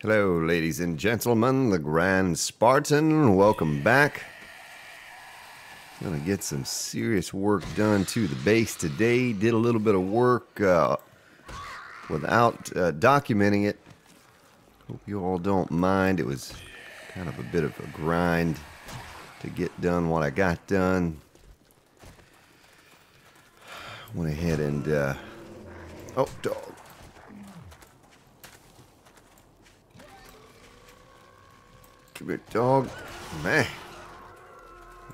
Hello, ladies and gentlemen, the Grand Spartan. Welcome back. Gonna get some serious work done to the base today. Did a little bit of work without documenting it. Hope you all don't mind. It was kind of a bit of a grind to get done what I got done. Went ahead and oh, dog. Come here, dog. Man.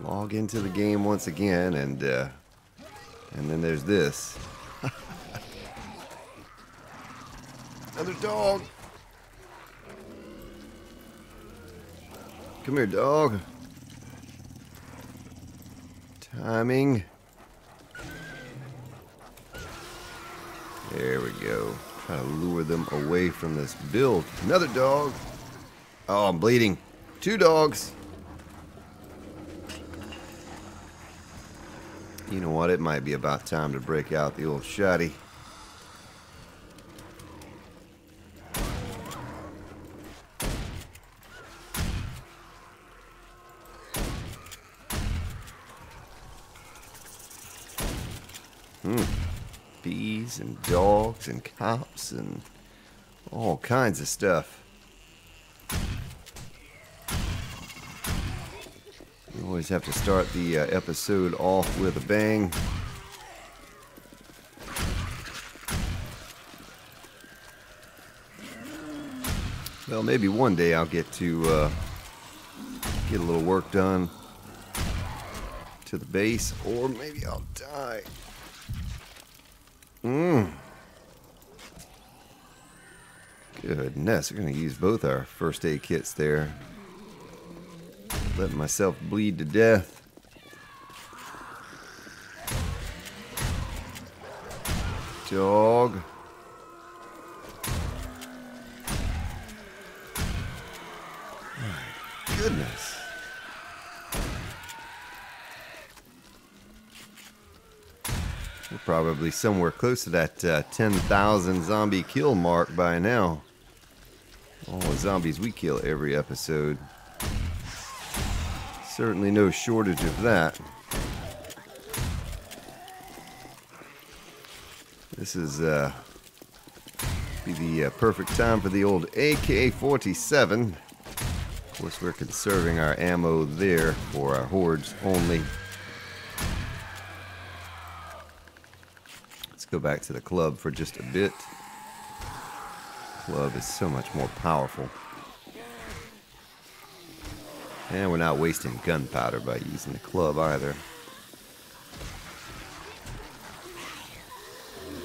Log into the game once again, and then there's this. Another dog. Come here, dog. Timing. There we go. Try to lure them away from this build. Another dog. Oh, I'm bleeding. 2 dogs. You know what? It might be about time to break out the old shotty. Bees and dogs and cops and all kinds of stuff. You always have to start the episode off with a bang. Well, maybe one day I'll get to get a little work done to the base, or maybe I'll die. Goodness, we're going to use both our first aid kits there. Letting myself bleed to death. Dog. My goodness. We're probably somewhere close to that 10,000 zombie kill mark by now. All the zombies we kill every episode. Certainly no shortage of that. This is be the perfect time for the old AK-47. Of course, we're conserving our ammo there for our hordes only. Let's go back to the club for just a bit. Club is so much more powerful. And we're not wasting gunpowder by using the club either.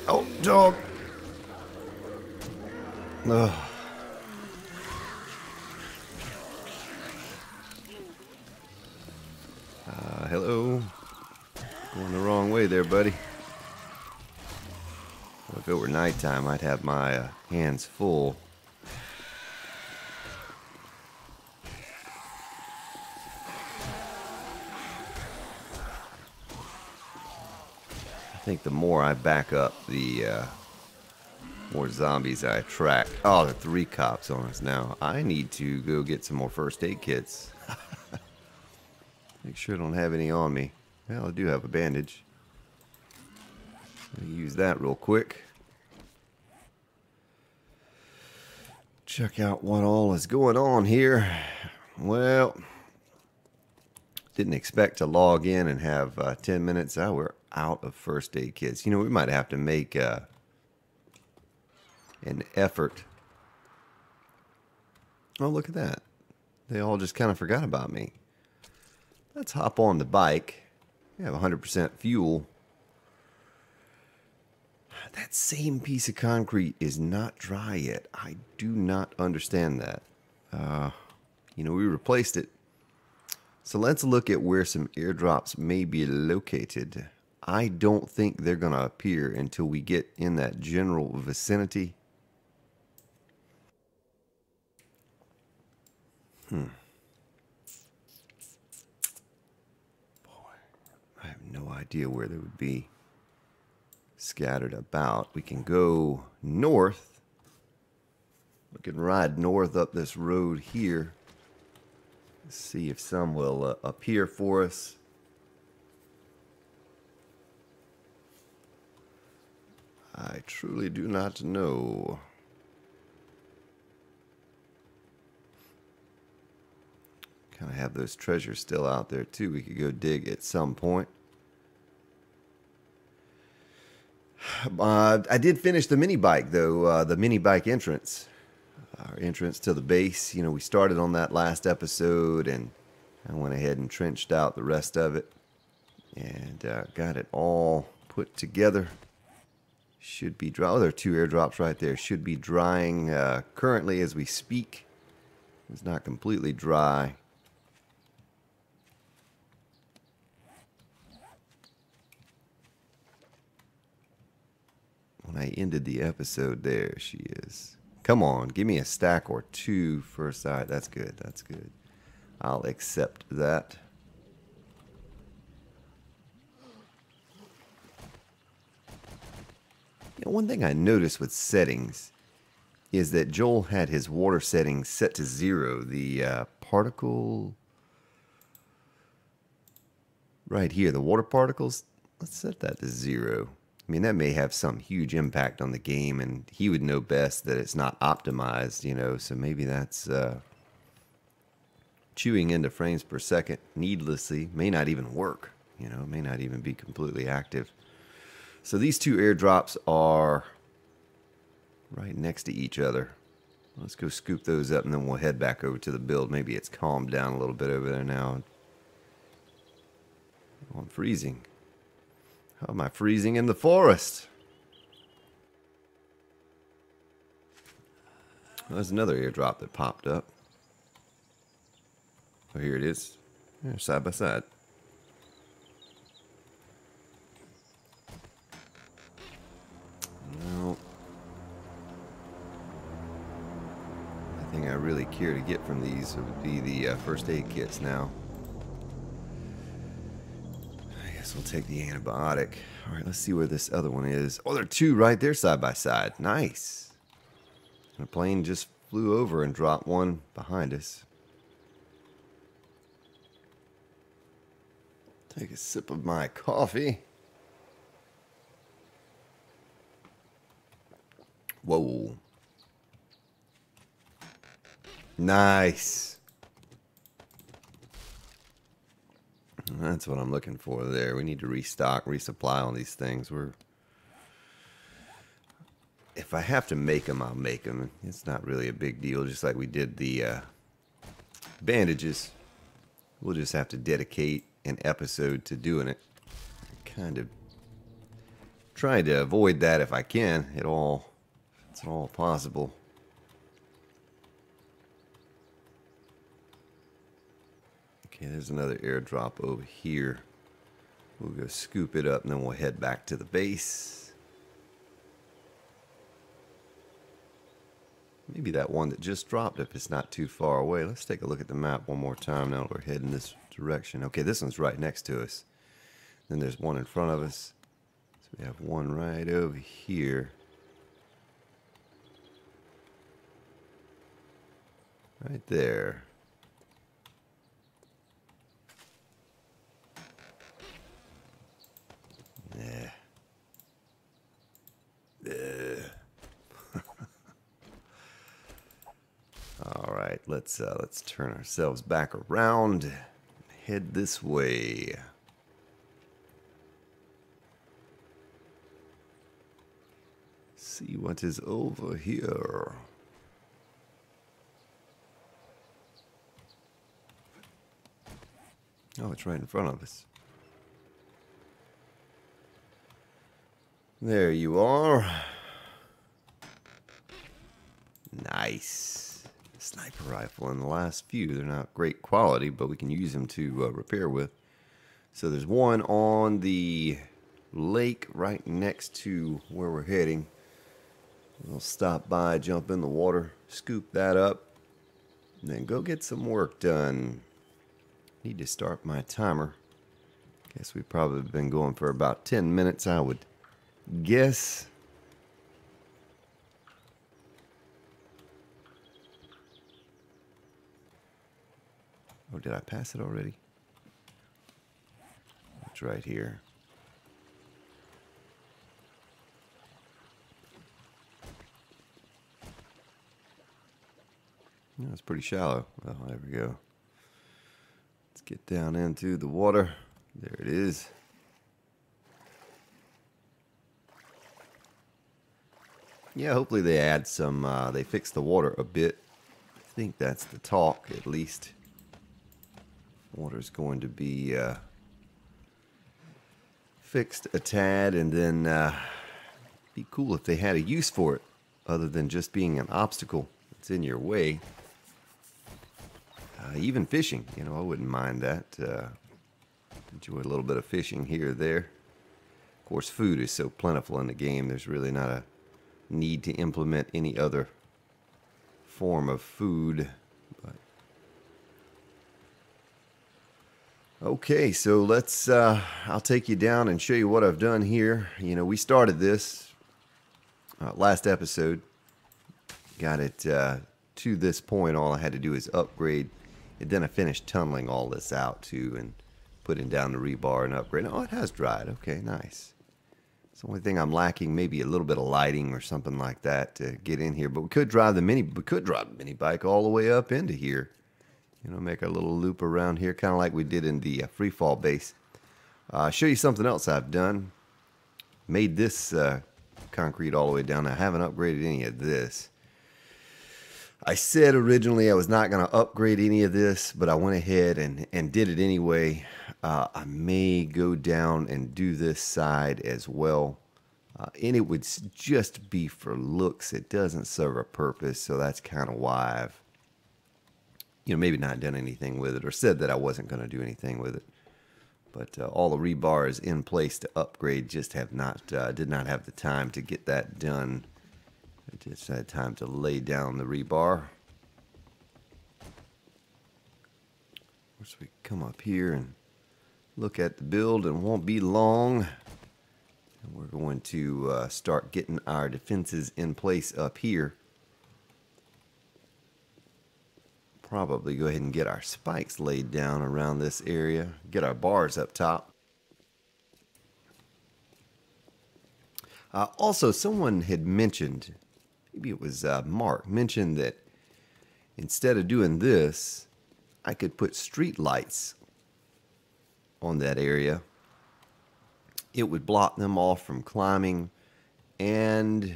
Oh, dog! Ugh. Hello? Going the wrong way there, buddy. Well, if it were nighttime, I'd have my hands full. I think the more I back up, the more zombies I attract. Oh, there are 3 cops on us now. I need to go get some more first aid kits. Make sure I don't have any on me. Well, I do have a bandage. Let me use that real quick. Check out what all is going on here. Well, didn't expect to log in and have 10 minutes. We're out of first aid kits. You know, we might have to make an effort. Oh, look at that. They all just kind of forgot about me. Let's hop on the bike. We have 100% fuel. That same piece of concrete is not dry yet. I do not understand that. You know, we replaced it. So let's look at where some airdrops may be located. I don't think they're going to appear until we get in that general vicinity. Boy, I have no idea where they would be scattered about. We can go north We can ride north up this road here. Let's see if some will appear for us. I truly do not know. Kind of have those treasures still out there too. We could go dig at some point. I did finish the mini bike though, the mini bike entrance. Our entrance to the base. You know, we started on that last episode and I went ahead and trenched out the rest of it. And got it all put together. Should be dry. Oh, there are 2 airdrops right there. Should be drying currently as we speak. It's not completely dry. When I ended the episode, there she is. Come on, give me a stack or 2 first side. That's good. That's good. I'll accept that. You know, one thing I noticed with settings is that Joel had his water settings set to 0. The particle right here, the water particles, let's set that to 0. I mean, that may have some huge impact on the game, and he would know best that it's not optimized, you know, so maybe that's chewing into frames per second needlessly. May not even work, you know, may not even be completely active. So these 2 airdrops are right next to each other. Let's go scoop those up, and then we'll head back over to the build. Maybe it's calmed down a little bit over there now. Oh, I'm freezing. How am I freezing in the forest? Well, there's another airdrop that popped up. Oh, here it is. Yeah, side by side. No. The thing I really care to get from these would be the first aid kits now. We'll take the antibiotic. All right, let's see where this other one is. Oh, there are 2 right there side by side. Nice. And a plane just flew over and dropped one behind us. Take a sip of my coffee. Whoa. Nice. That's what I'm looking for there. We need to restock, resupply on these things. If I have to make them, I'll make them. It's not really a big deal, just like we did the bandages. We'll just have to dedicate an episode to doing it. Kind of trying to avoid that if I can. It's all possible. Okay, there's another airdrop over here. We'll go scoop it up and then we'll head back to the base. Maybe that one that just dropped if it's not too far away. Let's take a look at the map one more time now that we're heading this direction. Okay, this one's right next to us. Then there's one in front of us. So we have one right over here. Right there. Yeah. All right, let's turn ourselves back around and head this way. See what is over here. Oh, it's right in front of us. There you are. Nice. Sniper rifle. In the last few, they're not great quality, but we can use them to repair with. So there's one on the lake right next to where we're heading. We'll stop by, jump in the water, scoop that up, and then go get some work done. Need to start my timer. Guess we've probably been going for about 10 minutes, I would guess. Oh, did I pass it already? It's right here. No, it's pretty shallow. Oh, there we go. Let's get down into the water. There it is. Yeah, hopefully they add some, they fix the water a bit. I think that's the talk, at least. Water's going to be fixed a tad, and then be cool if they had a use for it, other than just being an obstacle that's in your way. Even fishing, you know, I wouldn't mind that. Enjoy a little bit of fishing here or there. Of course, food is so plentiful in the game, there's really not a need to implement any other form of food. But okay, so let's I'll take you down and show you what I've done here. You know, we started this last episode, got it to this point. All I had to do is upgrade, and then I finished tunneling all this out too, and putting down the rebar and upgrade. Oh, it has dried. Okay, nice. It's the only thing I'm lacking, maybe a little bit of lighting or something like that to get in here. But we could drive the mini bike all the way up into here. You know, make a little loop around here, kind of like we did in the free fall base. Show you something else I've done. Made this concrete all the way down. I haven't upgraded any of this. I said originally I was not going to upgrade any of this, but I went ahead and did it anyway. I may go down and do this side as well. And it would just be for looks. It doesn't serve a purpose, so that's kind of why I've, you know, maybe not done anything with it, or said that I wasn't going to do anything with it. But all the rebar is in place to upgrade. Just have not did not have the time to get that done. I just had time to lay down the rebar. So we come up here and look at the build, and won't be long. And we're going to start getting our defenses in place up here. Probably go ahead and get our spikes laid down around this area. Get our bars up top. Also, someone had mentioned, maybe it was Mark, mentioned that instead of doing this, I could put street lights on that area. It would block them off from climbing and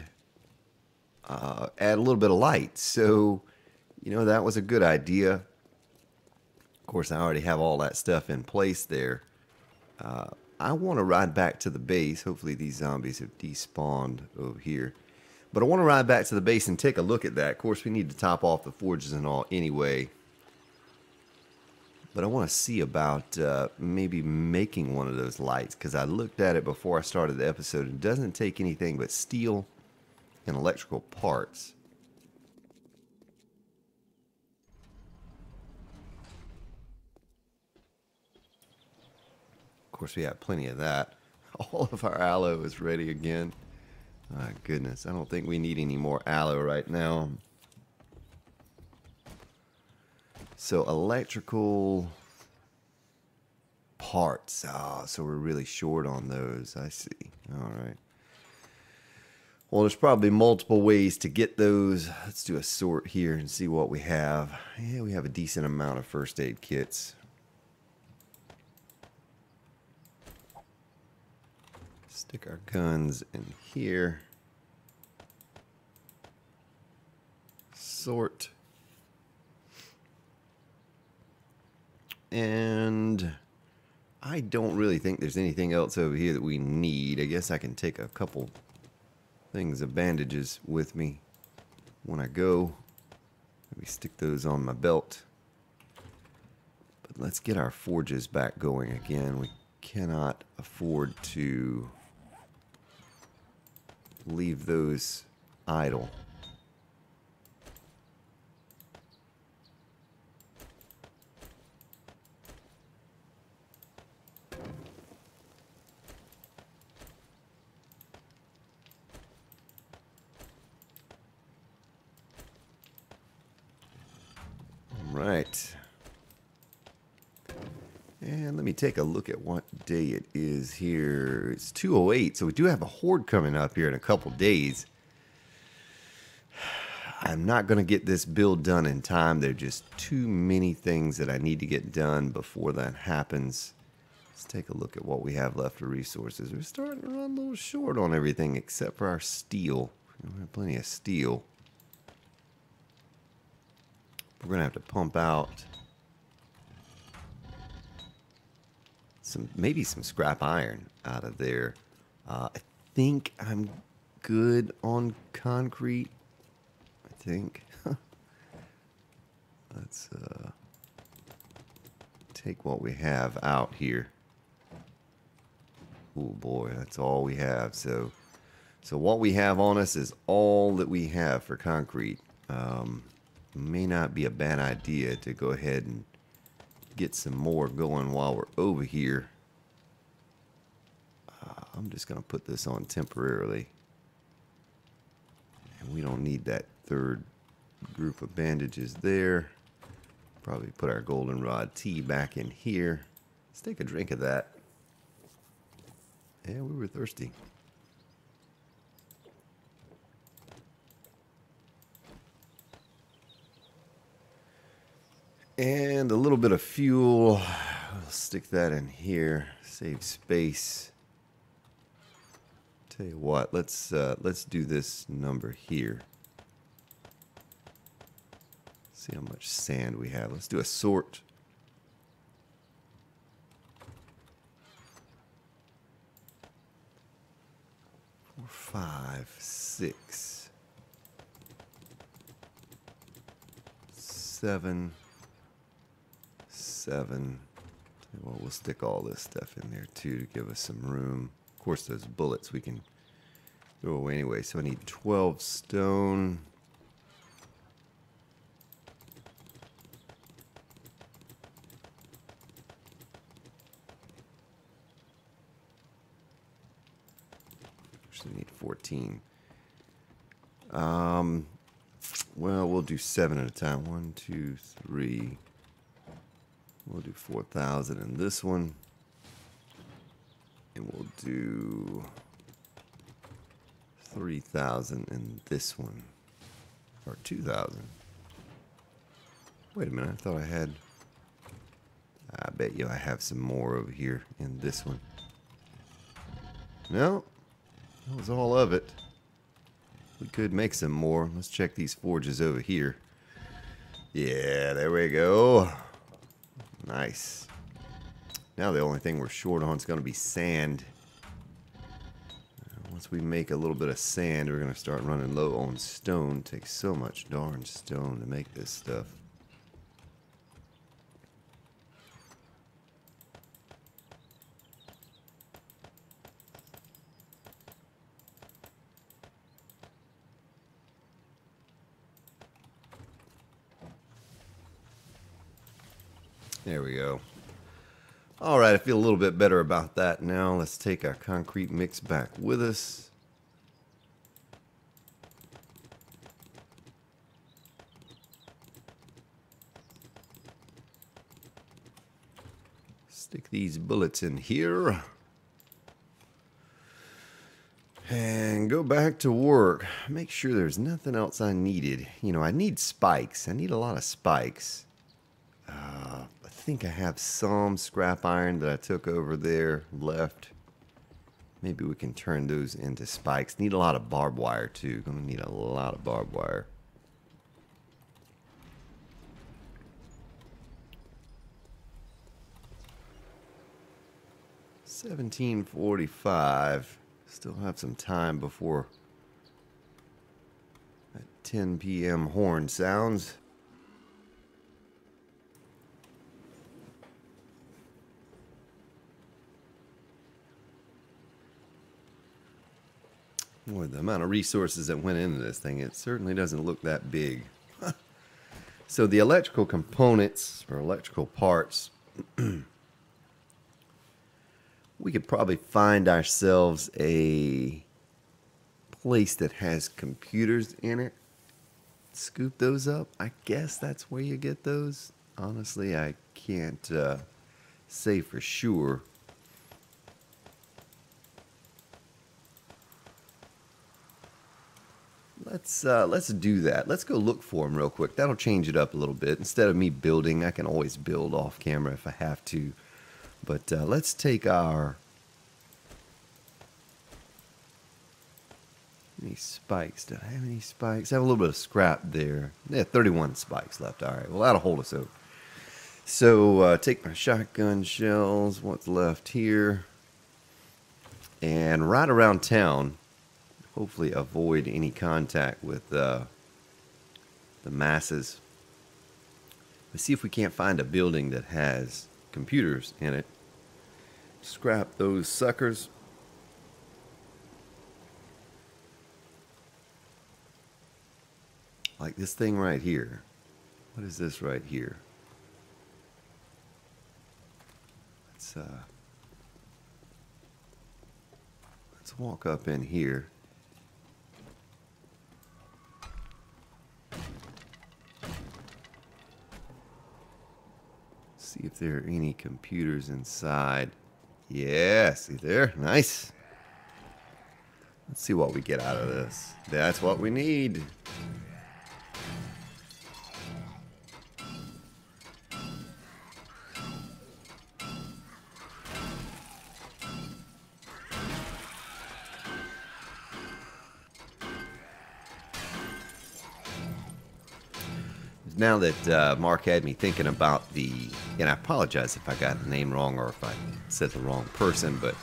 add a little bit of light. So, you know, that was a good idea. Of course, I already have all that stuff in place there. I want to ride back to the base. Hopefully these zombies have despawned over here. But I want to ride back to the base and take a look at that. Of course, we need to top off the forges and all anyway. But I want to see about maybe making one of those lights, because I looked at it before I started the episode. It doesn't take anything but steel and electrical parts. Of course, we have plenty of that. All of our aloe is ready again. My goodness, I don't think we need any more aloe right now. So electrical parts. So we're really short on those. I see. All right. Well, there's probably multiple ways to get those. Let's do a sort here and see what we have. Yeah, we have a decent amount of first aid kits. Stick our guns in here. Sort. And I don't really think there's anything else over here that we need. I guess I can take a couple things of bandages with me when I go. Maybe stick those on my belt. But let's get our forges back going again. We cannot afford to leave those idle. Right. And let me take a look at what day it is here. It's 2:08, so we do have a horde coming up here in a couple days. I'm not going to get this build done in time. There are just too many things that I need to get done before that happens. Let's take a look at what we have left of resources. We're starting to run a little short on everything except for our steel. We have plenty of steel. We're going to have to pump out maybe some scrap iron out of there. I think I'm good on concrete. I think. Let's take what we have out here. Oh boy, that's all we have. So what we have on us is all that we have for concrete. May not be a bad idea to go ahead and get some more going while we're over here. I'm just going to put this on temporarily. And we don't need that third group of bandages there. Probably put our goldenrod tea back in here. Let's take a drink of that. Yeah, we were thirsty. And a little bit of fuel. I'll stick that in here. Save space. Tell you what, let's do this number here. See how much sand we have. Let's do a sort. Four, 5, 6, 7, 7. Well, we'll stick all this stuff in there too to give us some room. Of course, those bullets we can throw away anyway. So I need 12 stone. Actually need 14. Well, we'll do 7 at a time. 1, 2, 3. We'll do 4,000 in this one. And we'll do 3,000 in this one. Or 2,000. Wait a minute, I thought I had... I bet you I have some more over here in this one. No, that was all of it. We could make some more. Let's check these forges over here. Yeah, there we go. Nice. Now the only thing we're short on is going to be sand. Once we make a little bit of sand, we're going to start running low on stone. It takes so much darn stone to make this stuff. There we go. All right, I feel a little bit better about that now. Let's take our concrete mix back with us. Stick these bullets in here. And go back to work. Make sure there's nothing else I needed. You know, I need spikes. I need a lot of spikes. I think I have some scrap iron that I took over there left. Maybe we can turn those into spikes. Need a lot of barbed wire too. Gonna need a lot of barbed wire. $17:45. Still have some time before that 10 p.m. horn sounds. Boy, the amount of resources that went into this thing, it certainly doesn't look that big. So the electrical components, or electrical parts, we could probably find ourselves a place that has computers in it. Scoop those up. I guess that's where you get those. Honestly, I can't say for sure. Let's do that. Let's go look for them real quick. That'll change it up a little bit. Instead of me building, I can always build off camera if I have to. But let's take our... Any spikes? Did I have any spikes? I have a little bit of scrap there. Yeah, 31 spikes left. All right, well, that'll hold us over. So take my shotgun shells, what's left here. And right around town, hopefully avoid any contact with the masses. Let's see if we can't find a building that has computers in it. Scrap those suckers. Like this thing right here. What is this right here? Let's walk up in here. See if there are any computers inside. Yeah, see there? Nice. Let's see what we get out of this. That's what we need. Now that Mark had me thinking about the, and I apologize if I got the name wrong or if I said the wrong person, but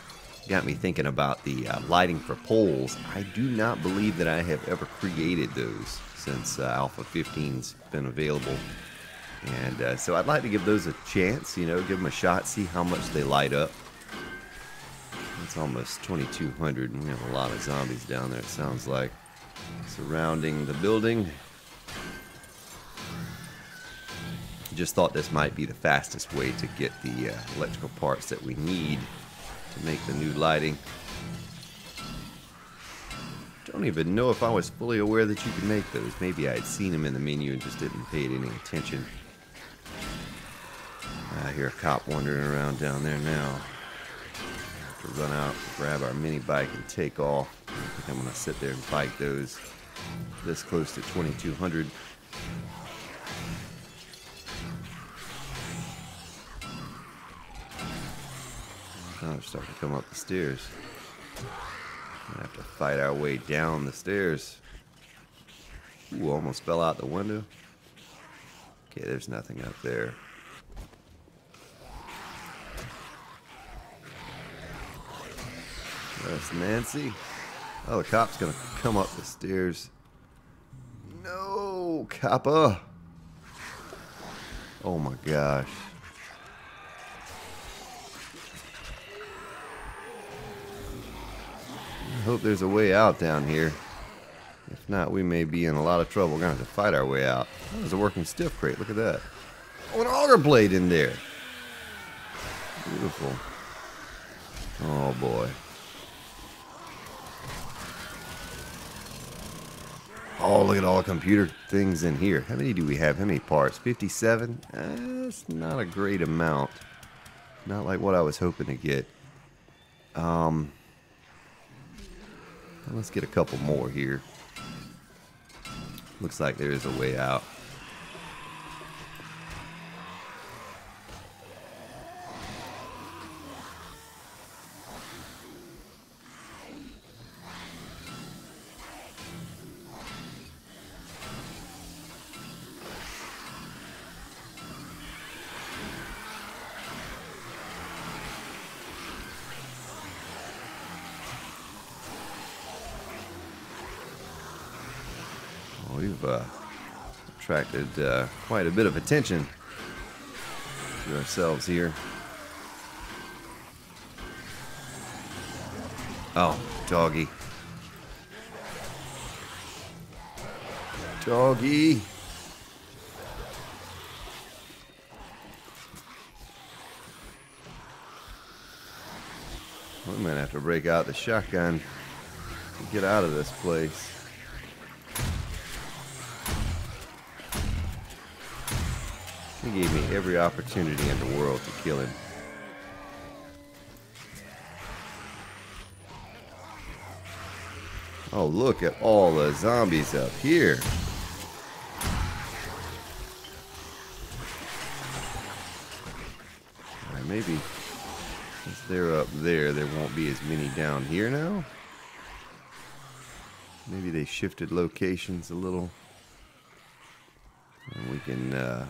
got me thinking about the lighting for poles. I do not believe that I have ever created those since Alpha 15's been available. And so I'd like to give those a chance, you know, give them a shot, see how much they light up. It's almost 2,200 and we have a lot of zombies down there, it sounds like, surrounding the building. Just thought this might be the fastest way to get the electrical parts that we need to make the new lighting. Don't even know if I was fully aware that you could make those. Maybe I had seen them in the menu and just didn't pay it any attention. I hear a cop wandering around down there now. Have to run out, grab our mini bike and take off. I think I'm going to sit there and bike those this close to 2,200. Oh, they're starting to come up the stairs. We're gonna have to fight our way down the stairs. Ooh, almost fell out the window. Okay, there's nothing up there. That's Nancy. Oh, the cop's gonna come up the stairs. No, coppa. Oh my gosh. I hope there's a way out down here. If not, we may be in a lot of trouble. We're going to have to fight our way out. Oh, there's a working stiff crate. Look at that. Oh, an auger blade in there. Beautiful. Oh, boy. Oh, look at all the computer things in here. How many do we have? How many parts? 57? That's not a great amount. Not like what I was hoping to get. Let's get a couple more here. Looks like there is a way out. We've attracted quite a bit of attention to ourselves here. Oh, doggy. Doggy. We might have to break out the shotgun to get out of this place. He gave me every opportunity in the world to kill him. Oh, look at all the zombies up here. Alright, maybe since they're up there, there won't be as many down here now. Maybe they shifted locations a little. And we can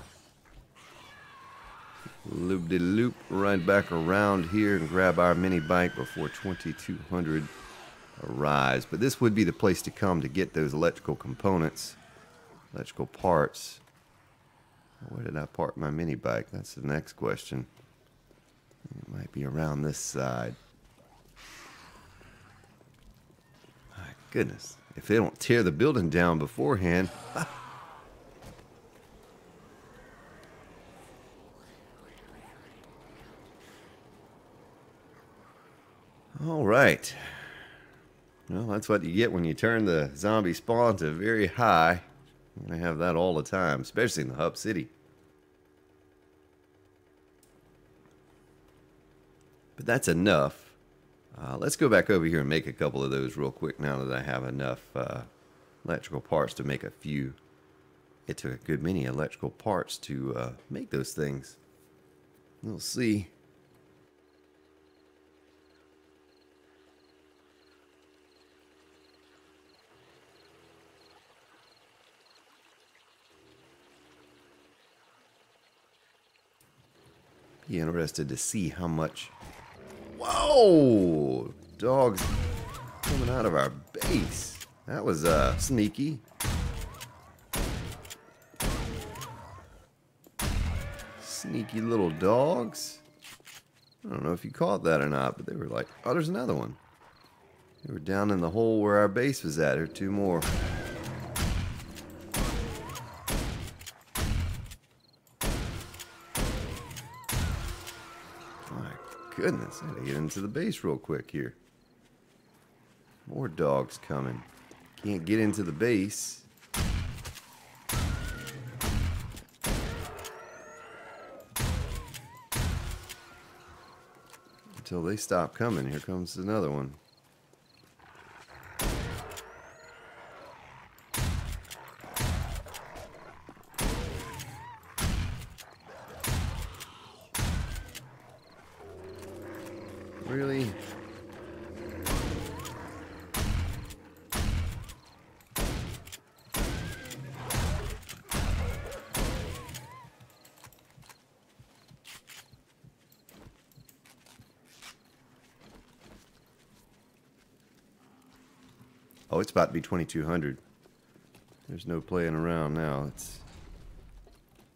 loop-de-loop right back around here and grab our mini bike before 2200 arrives. But this would be the place to come to get those electrical components, electrical parts. Where did I park my mini bike? That's the next question. It might be around this side. My goodness. If they don't tear the building down beforehand. All right. Well, that's what you get when you turn the zombie spawn to very high. You're going to have that all the time, especially in the hub city. But that's enough. Let's go back over here and make a couple of those real quick now that I have enough electrical parts to make a few. It took a good many electrical parts to make those things. We'll see. Be interested to see how much. Whoa! Dogs coming out of our base. That was sneaky. Sneaky little dogs. I don't know if you caught that or not, but they were like, oh, there's another one. They were down in the hole where our base was at. There are two more. Goodness, I gotta get into the base real quick here. More dogs coming. Can't get into the base. Until they stop coming. Here comes another one. Really? Oh, it's about to be 2200. There's no playing around now. It's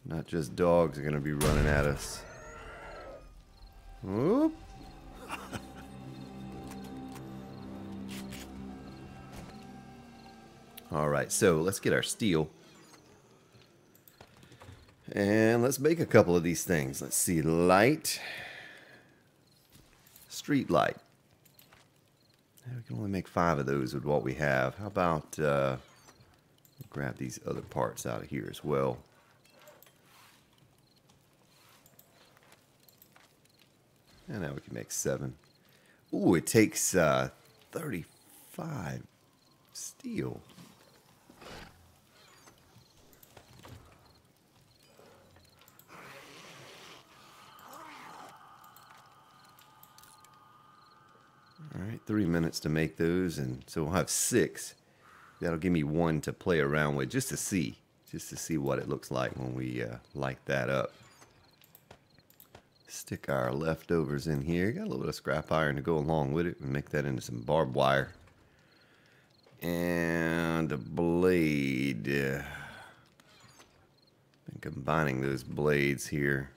not just dogs are going to be running at us. Whoop. Alright, so let's get our steel. And let's make a couple of these things. Let's see, light. Street light. We can only make 5 of those with what we have. How about grab these other parts out of here as well. And now we can make 7. Ooh, it takes 35 steel. Alright, 3 minutes to make those, and so we'll have 6. That'll give me 1 to play around with just to see what it looks like when we light that up. Stick our leftovers in here. Got a little bit of scrap iron to go along with it and make that into some barbed wire. And a blade. Been combining those blades here.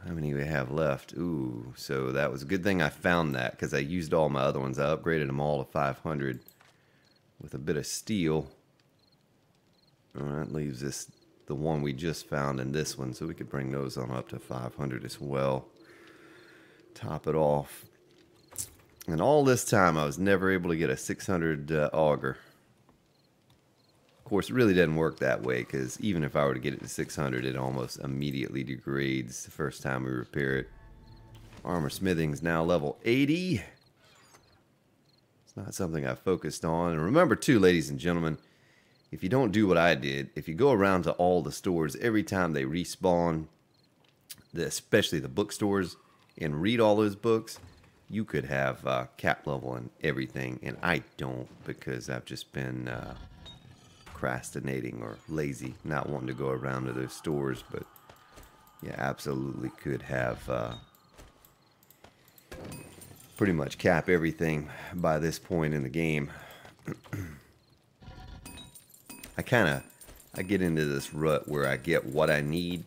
How many we have left? Ooh, so that was a good thing I found that because I used all my other ones. I upgraded them all to 500 with a bit of steel. That leaves us the one we just found and this one, so we could bring those on up to 500 as well. Top it off. And all this time I was never able to get a 600 auger. Of course, it really doesn't work that way because even if I were to get it to 600, it almost immediately degrades the first time we repair it. Armor smithing's now level 80. It's not something I've focused on. And remember too, ladies and gentlemen, if you don't do what I did, if you go around to all the stores every time they respawn, especially the bookstores, and read all those books, you could have cap level and everything. And I don't, because I've just been procrastinating or lazy, not wanting to go around to those stores. But yeah, absolutely could have pretty much cap everything by this point in the game. I get into this rut where I get what I need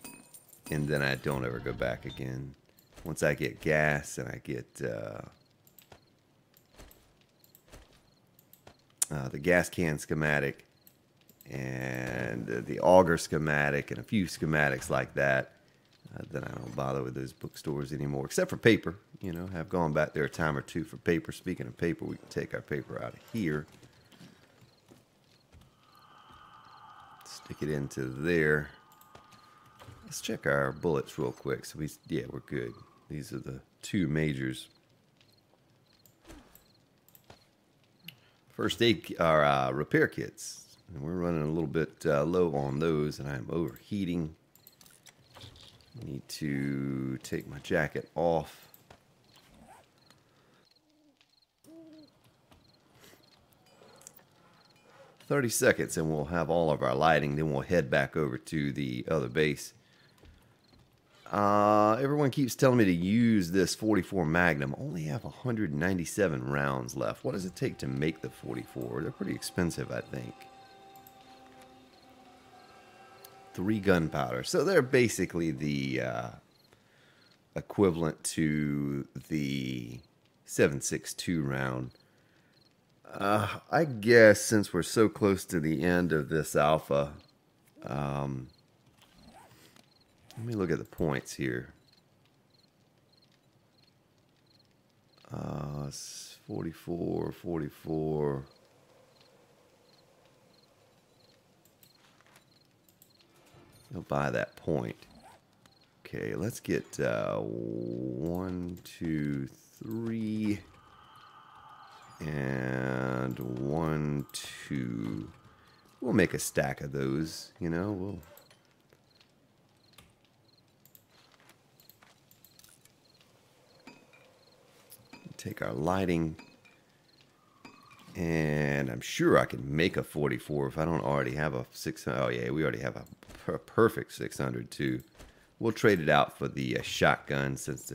and then I don't ever go back again. Once I get gas and I get the gas can schematic and the auger schematic and a few schematics like that, then I don't bother with those bookstores anymore, except for paper. You know, I've gone back there a time or two for paper. Speaking of paper, we can take our paper out of here. Stick it into there. Let's check our bullets real quick. So we're good. These are the two majors. First aid, our repair kits. And we're running a little bit low on those, and I'm overheating. Need to take my jacket off. 30 seconds and we'll have all of our lighting. Then we'll head back over to the other base. Everyone keeps telling me to use this 44 Magnum. Only have 197 rounds left. What does it take to make the 44? They're pretty expensive, I think. 3 gunpowder. So they're basically the equivalent to the 7.62 round. I guess since we're so close to the end of this alpha, let me look at the points here. 44, 44. I'll buy that point. Okay, let's get 1, 2, 3, and 1, 2. We'll make a stack of those, you know. We'll take our lighting, and I'm sure I can make a 44 if I don't already have a 600. Oh yeah, we already have a perfect 600 too. We'll trade it out for the shotgun, since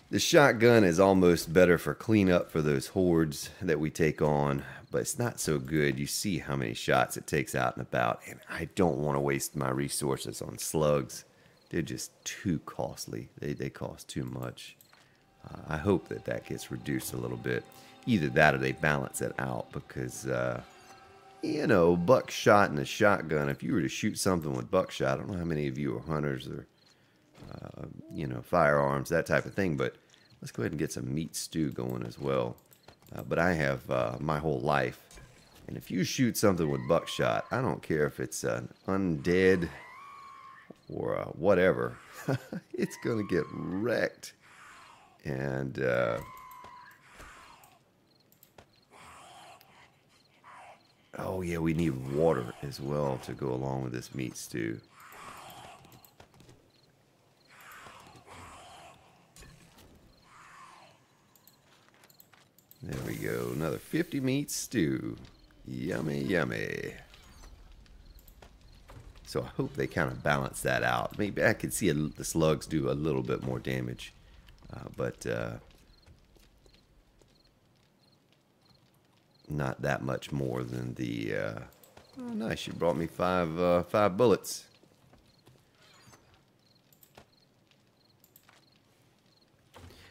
the shotgun is almost better for cleanup for those hordes that we take on, but it's not so good. You see how many shots it takes out and about, and I don't want to waste my resources on slugs. They're just too costly. They cost too much. I hope that gets reduced a little bit. Either that or they balance it out, because, you know, buckshot and a shotgun, if you were to shoot something with buckshot, I don't know how many of you are hunters or, you know, firearms, that type of thing, but let's go ahead and get some meat stew going as well. But I have my whole life, and if you shoot something with buckshot, I don't care if it's an undead or whatever, it's going to get wrecked. And oh yeah, we need water as well to go along with this meat stew. There we go, another 50 meat stew. Yummy, yummy. So I hope they kind of balance that out. Maybe I could see the slugs do a little bit more damage. But not that much more than the oh nice, you brought me five bullets.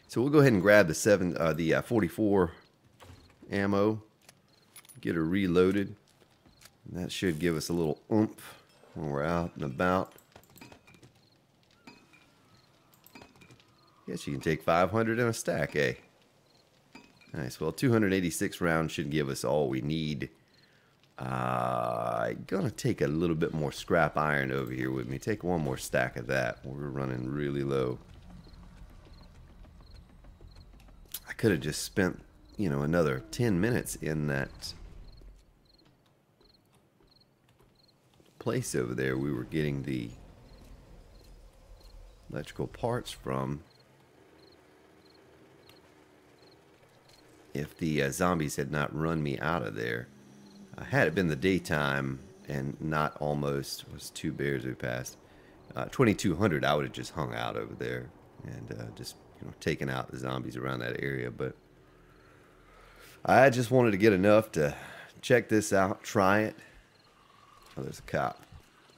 So we'll go ahead and grab the 44 ammo, get her reloaded, and that should give us a little oomph when we're out and about. Guess you can take 500 in a stack, eh? Nice. Well, 286 rounds should give us all we need. I'm gonna take a little bit more scrap iron over here with me. Take one more stack of that. We're running really low. I could have just spent you know, another 10 minutes in that place over there we were getting the electrical parts from. If the zombies had not run me out of there, had it been the daytime and not almost was 2 bears we passed, 2200, I would have just hung out over there and just, you know, taken out the zombies around that area. But I just wanted to get enough to check this out, try it. Oh, there's a cop.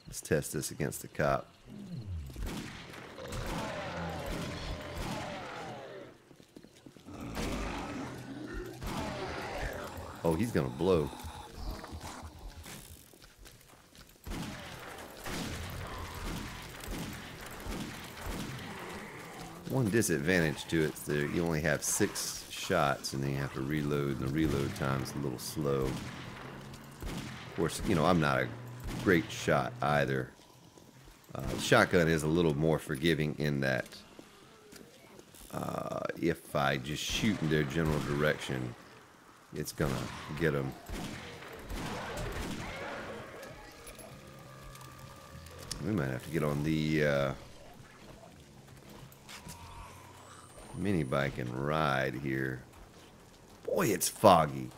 Let's test this against the cop. Oh, he's gonna blow. One disadvantage to it is that you only have 6 shots and then you have to reload, and the reload time's a little slow. Of course, you know, I'm not a great shot either. The shotgun is a little more forgiving in that if I just shoot in their general direction, it's gonna get them. We might have to get on the mini bike and ride here. Boy, it's foggy.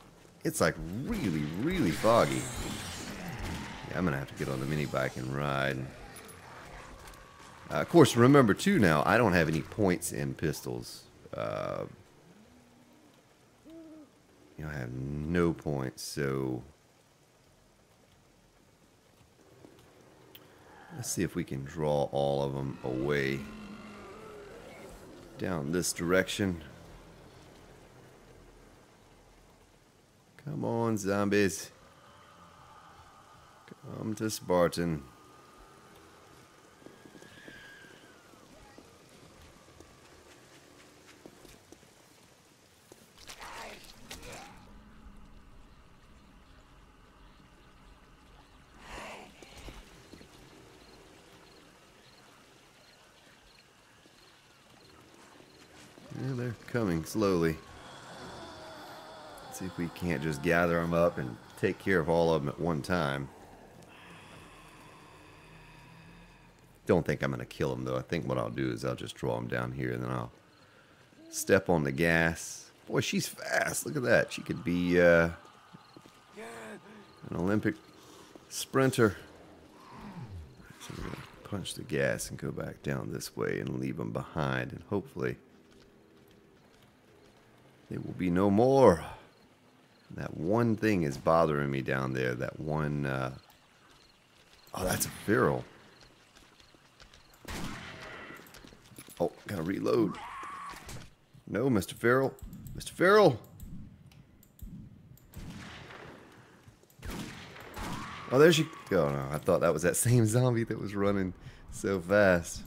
It's like really, really foggy. Yeah, I'm gonna have to get on the mini bike and ride. Of course, remember too now, I don't have any points in pistols. You know, I have no points, so let's see if we can draw all of them away down this direction. Come on, zombies. Come to Spartan. Yeah, they're coming slowly. Let's see if we can't just gather them up and take care of all of them at one time. Don't think I'm going to kill them, though. I think what I'll do is I'll just draw them down here, and then I'll step on the gas. Boy, she's fast. Look at that. She could be an Olympic sprinter. So we're going to punch the gas and go back down this way and leave them behind, and hopefully there will be no more. That one thing is bothering me down there. That one... oh, that's a feral. Oh, gotta reload. No, Mr. Feral. Mr. Feral! Oh, there she... Oh, no. I thought that was that same zombie that was running so fast.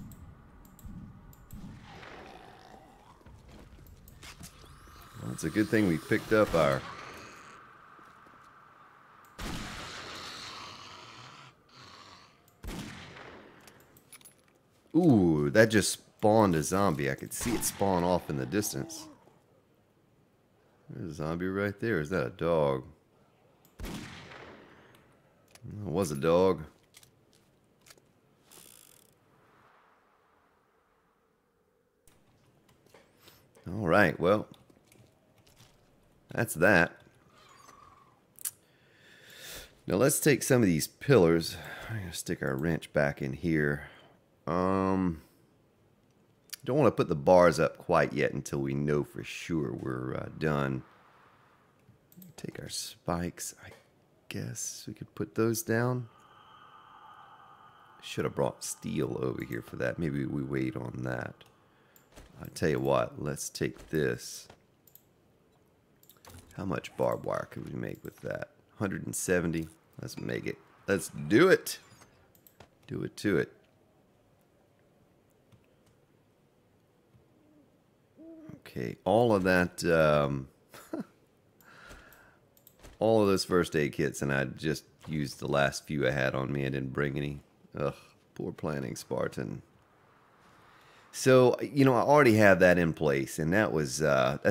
Well, it's a good thing we picked up our... Ooh, that just spawned a zombie. I could see it spawn off in the distance. There's a zombie right there. Is that a dog? It was a dog. Alright, well, that's that. Now let's take some of these pillars. I'm going to stick our wrench back in here. Don't want to put the bars up quite yet until we know for sure we're done. Take our spikes. I guess we could put those down. Should have brought steel over here for that. Maybe we wait on that. I'll tell you what, let's take this. How much barbed wire could we make with that? 170. Let's make it. Let's do it. Do it to it. Okay, all of that, all of those first aid kits, and I just used the last few I had on me. I didn't bring any. Ugh, poor planning, Spartan. So, you know, I already have that in place, and that's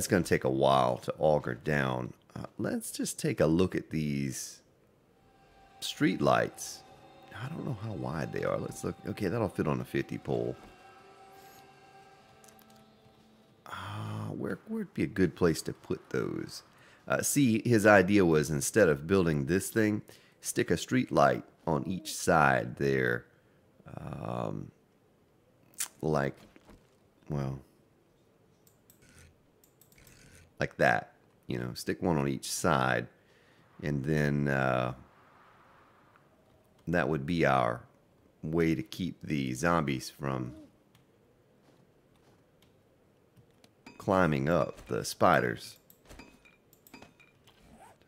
going to take a while to auger down. Let's just take a look at these street lights. I don't know how wide they are. Let's look. Okay, that'll fit on a 50 pole. Where'd be a good place to put those? See, his idea was instead of building this thing, stick a street light on each side there. Like, well, like that. You know, stick one on each side, and then that would be our way to keep the zombies from climbing up, the spiders. Tell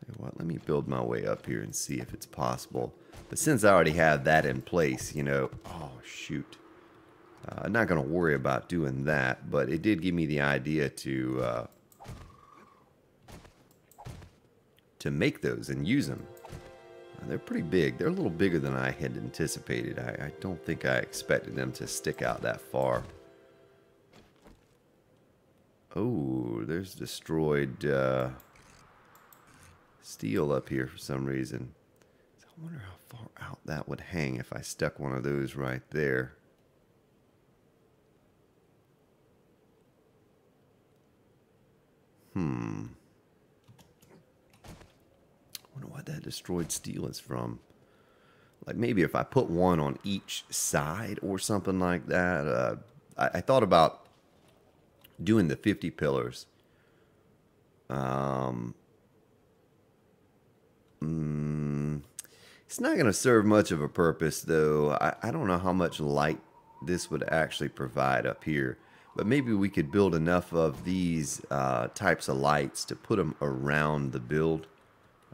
you what, let me build my way up here and see if it's possible. But since I already have that in place, you know, oh shoot. I'm not going to worry about doing that, but it did give me the idea to make those and use them. They're pretty big. They're a little bigger than I had anticipated. I don't think I expected them to stick out that far. Oh, there's destroyed steel up here for some reason. So I wonder how far out that would hang if I stuck one of those right there. I wonder what that destroyed steel is from. Like maybe if I put one on each side or something like that. I thought about doing the 50 pillars. It's not going to serve much of a purpose, though. I don't know how much light this would actually provide up here. But maybe we could build enough of these types of lights to put them around the build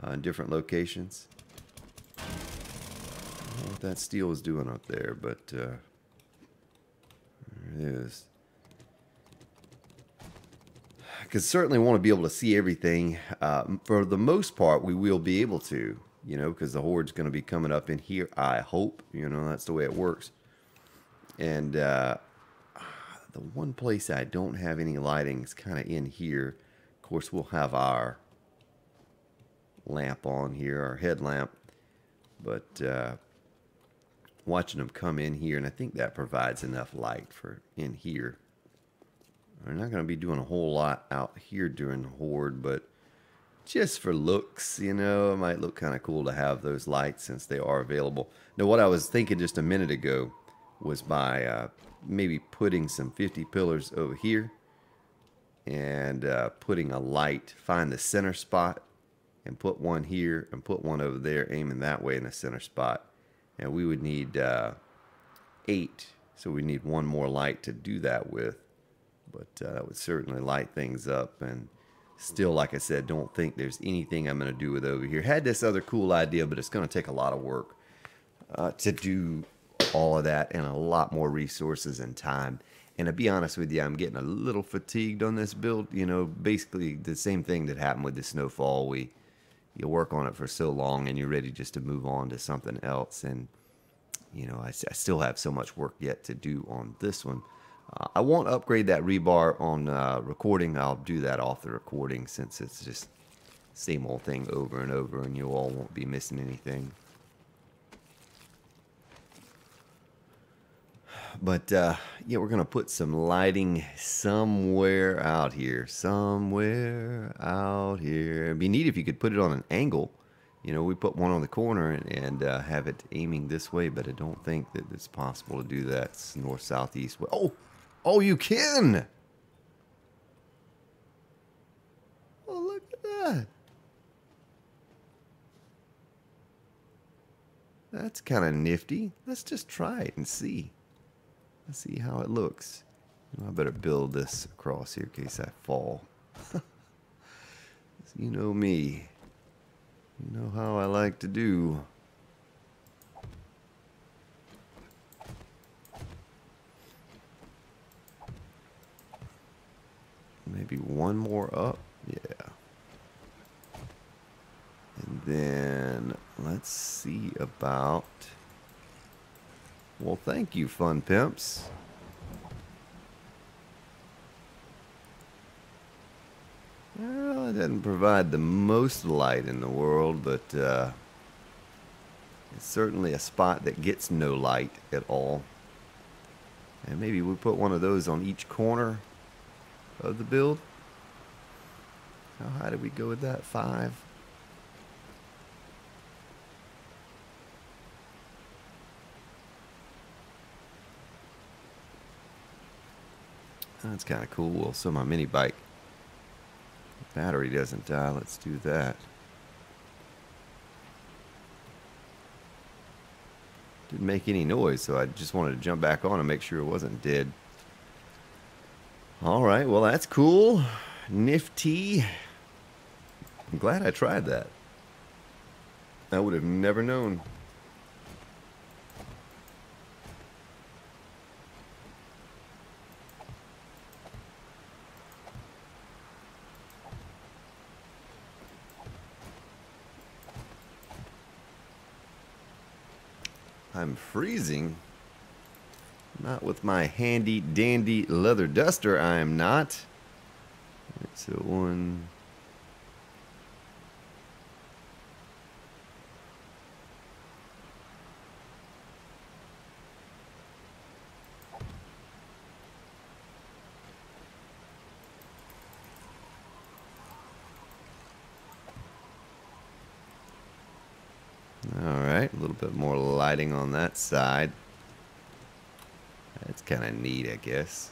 in different locations. I don't know what that steel is doing up there, but there it is. Because certainly want to be able to see everything. For the most part, we will be able to, you know, because the horde's going to be coming up in here, I hope. You know, that's the way it works. And the one place I don't have any lighting is kind of in here. Of course, we'll have our lamp on here, our headlamp. But watching them come in here, and I think that provides enough light for in here. We're not going to be doing a whole lot out here during the horde, but just for looks, you know, it might look kind of cool to have those lights since they are available. Now, what I was thinking just a minute ago was by maybe putting some 50 pillars over here and putting a light, find the center spot and put one here and put one over there, aiming that way in the center spot. And we would need 8, so we need one more light to do that with. But that would certainly light things up. And still, like I said, don't think there's anything I'm going to do with over here. Had this other cool idea, but it's going to take a lot of work to do all of that and a lot more resources and time. And to be honest with you, I'm getting a little fatigued on this build. You know, basically the same thing that happened with the snowfall. You work on it for so long and you're ready just to move on to something else. And, you know, I still have so much work yet to do on this one. I won't upgrade that rebar on recording. I'll do that off the recording since it's just same old thing over and over and you all won't be missing anything. But, yeah, we're going to put some lighting somewhere out here. Somewhere out here. It'd be neat if you could put it on an angle. You know, we put one on the corner and have it aiming this way, but I don't think that it's possible to do that. It's north, south, east. Oh! Oh, you can! Oh, look at that. That's kind of nifty. Let's just try it and see. Let's see how it looks. I better build this across here in case I fall. You know me. You know how I like to do. Maybe one more up. Yeah. And then let's see about... Well, thank you, Fun Pimps. Well, it doesn't provide the most light in the world, but it's certainly a spot that gets no light at all. And maybe we put one of those on each corner of the build. How high did we go with that? 5? That's kind of cool. So my mini bike battery doesn't die. Let's do that. Didn't make any noise, so I just wanted to jump back on and make sure it wasn't dead. Alright, well that's cool. Nifty. I'm glad I tried that. I would have never known. I'm freezing. Not with my handy dandy leather duster, I am not. So one. Alright, a little bit more lighting on that side. That's kind of neat, I guess.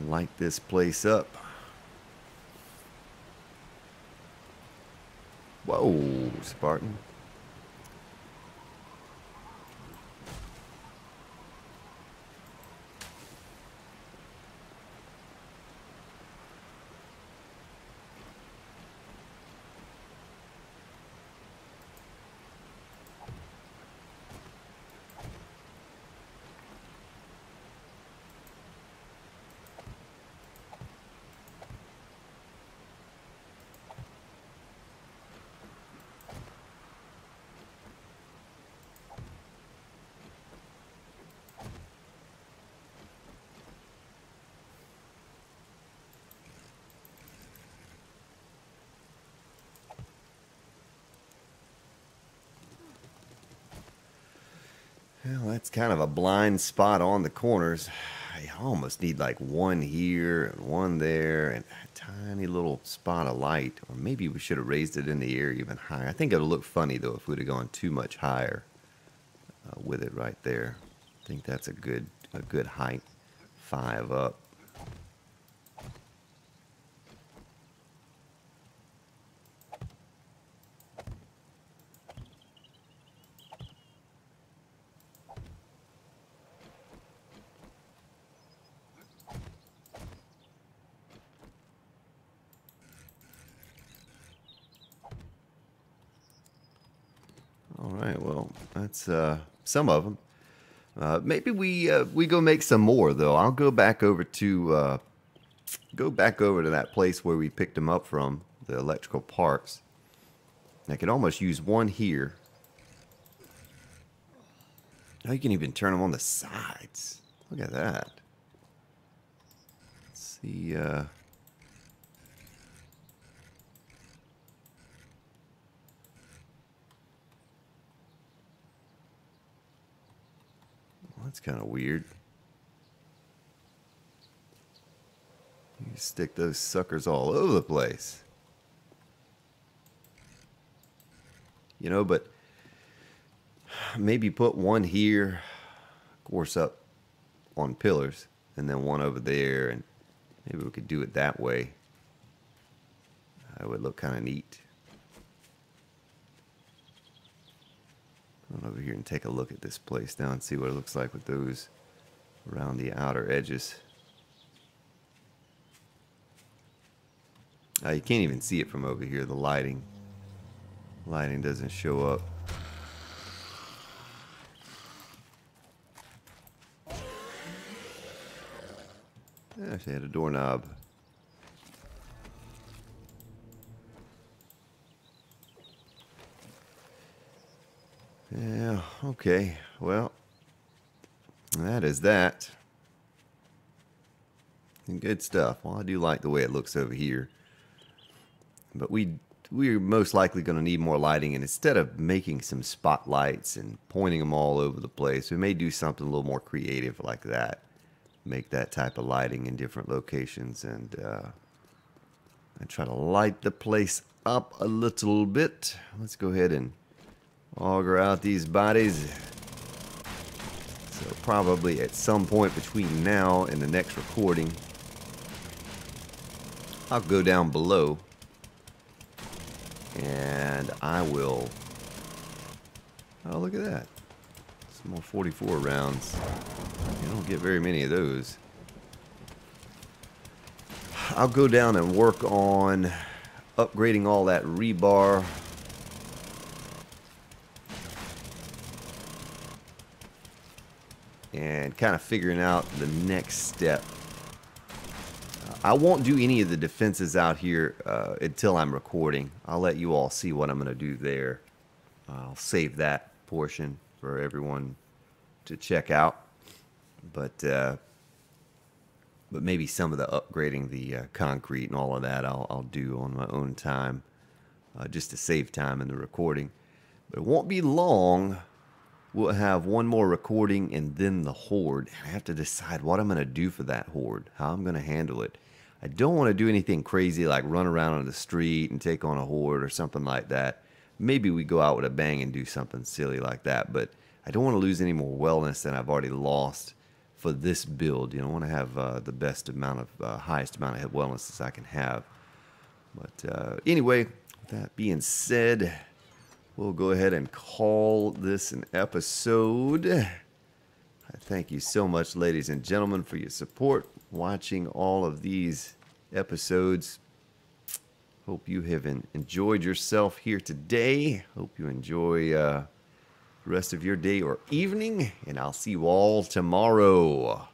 Light this place up. Whoa, Spartan. Well, that's kind of a blind spot on the corners. I almost need like one here and one there and a tiny little spot of light. Or maybe we should have raised it in the air even higher. I think it would look funny though if we'd have gone too much higher with it right there. I think that's a good height. 5 up. Alright, well, that's some of them. Maybe we go make some more though. I'll go back over to that place where we picked them up from, the electrical parts. I could almost use one here. Now you can even turn them on the sides. Look at that. Let's see. That's kind of weird. You stick those suckers all over the place. You know, but maybe put one here, of course, up on pillars, and then one over there, and maybe we could do it that way. That would look kind of neat. Go over here and take a look at this place now and see what it looks like with those around the outer edges. You can't even see it from over here. The lighting doesn't show up. Yeah, she had a doorknob. Yeah, okay. Well, that is that. Good stuff. Well, I do like the way it looks over here. But we're most likely going to need more lighting. And instead of making some spotlights and pointing them all over the place, we may do something a little more creative like that. Make that type of lighting in different locations and try to light the place up a little bit. Let's go ahead and auger out these bodies. So probably at some point between now and the next recording, I'll go down below and I will... Oh, look at that. Some more 44 rounds. You don't get very many of those. I'll go down and work on upgrading all that rebar. And kind of figuring out the next step. I won't do any of the defenses out here until I'm recording. I'll let you all see what I'm going to do there. I'll save that portion for everyone to check out. But maybe some of the upgrading, the concrete and all of that, I'll do on my own time, just to save time in the recording. But it won't be long. We'll have one more recording and then the horde. I have to decide what I'm going to do for that horde, how I'm going to handle it. I don't want to do anything crazy like run around on the street and take on a horde or something like that. Maybe we go out with a bang and do something silly like that, but I don't want to lose any more wellness than I've already lost for this build. You know, I want to have the best amount of, highest amount of wellness as I can have. But anyway, with that being said, we'll go ahead and call this an episode. I thank you so much, ladies and gentlemen, for your support, watching all of these episodes. Hope you have enjoyed yourself here today. Hope you enjoy the rest of your day or evening, and I'll see you all tomorrow.